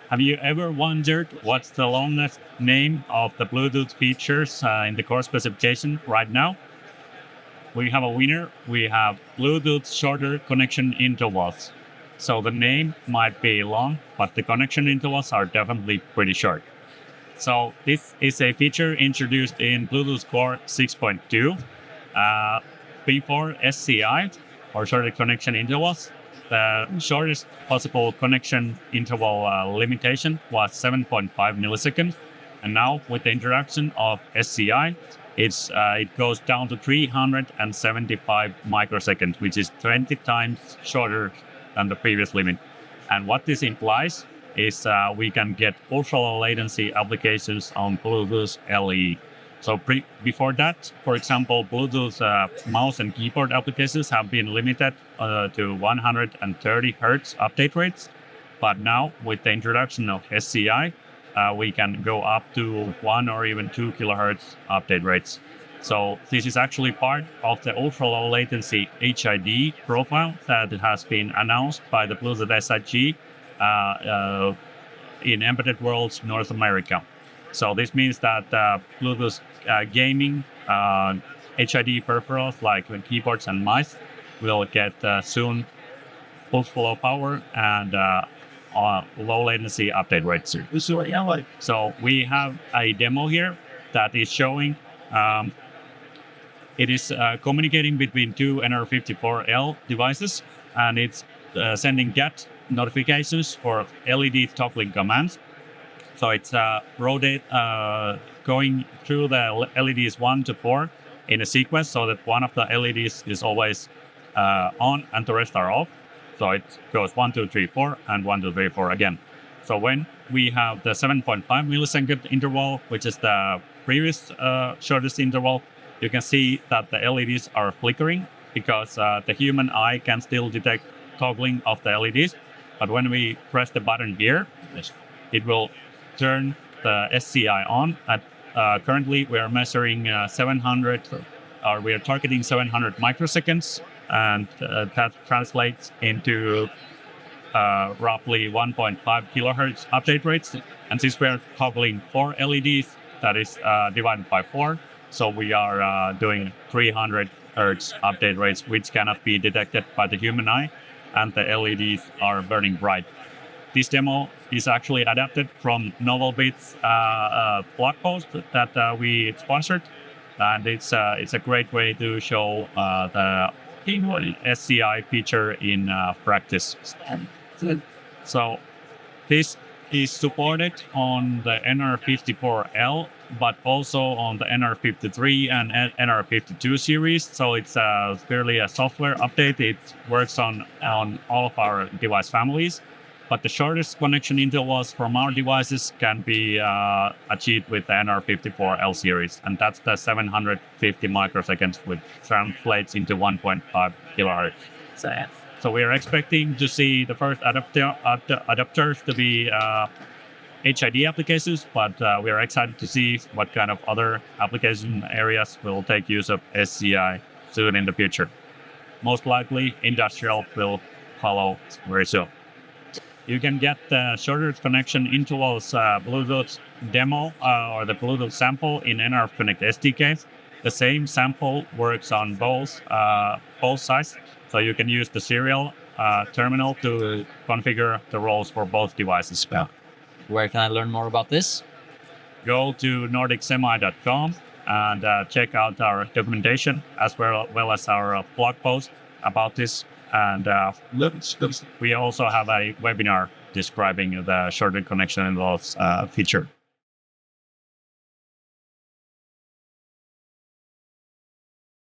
Have you ever wondered what's the longest name of the Bluetooth features in the core specification right now? We have a winner. We have Bluetooth shorter connection intervals. So the name might be long, but the connection intervals are definitely pretty short. So this is a feature introduced in Bluetooth Core 6.2. Before SCI, or shorter connection intervals, the shortest possible connection interval limitation was 7.5 milliseconds. And now with the introduction of SCI, it goes down to 375 microseconds, which is 20 times shorter than the previous limit. And what this implies is we can get ultra low latency applications on Bluetooth LE. So before that, for example, Bluetooth mouse and keyboard applications have been limited to 130 Hertz update rates. But now with the introduction of SCI, we can go up to 1 or even 2 kilohertz update rates. So this is actually part of the ultra low latency HID profile that has been announced by the Bluetooth SIG in Embedded Worlds North America. So this means that Bluetooth gaming HID peripherals like keyboards and mice will get soon ultra low power and low latency update rates. So we have a demo here that is showing it is communicating between two NR54L devices, and it's sending GET notifications for LED toggling commands. So it's going through the LEDs 1 to 4 in a sequence, so that one of the LEDs is always on and the rest are off. So it goes 1, 2, 3, 4, and 1, 2, 3, 4 again. So when we have the 7.5 millisecond interval, which is the previous shortest interval, you can see that the LEDs are flickering because the human eye can still detect toggling of the LEDs. But when we press the button here, it will turn the SCI on. Currently, we are measuring 700, or we are targeting 700 microseconds, and that translates into roughly 1.5 kilohertz update rates. And since we are toggling 4 LEDs, that is divided by 4. So we are doing 300 hertz update rates, which cannot be detected by the human eye, and the LEDs are burning bright. This demo is actually adapted from NovelBit's blog post that we sponsored, and it's a great way to show the SCI feature in practice. So this is supported on the NR54L, but also on the NR53 and NR52 series. So it's fairly a software update. It works on all of our device families. But the shortest connection intervals from our devices can be achieved with the NR54L series. And that's the 750 microseconds, which translates into 1.5 kilohertz. So we are expecting to see the first adapters to be HID applications, but we are excited to see what kind of other application areas will take use of SCI soon in the future. Most likely, industrial will follow very soon. You can get the shorter connection intervals Bluetooth demo or the Bluetooth sample in NRF Connect SDK. The same sample works on both sides, so you can use the serial terminal to configure the roles for both devices. Where can I learn more about this? Go to nordicsemi.com and check out our documentation as well as our blog post about this. And we also have a webinar describing the shorter connection intervals feature.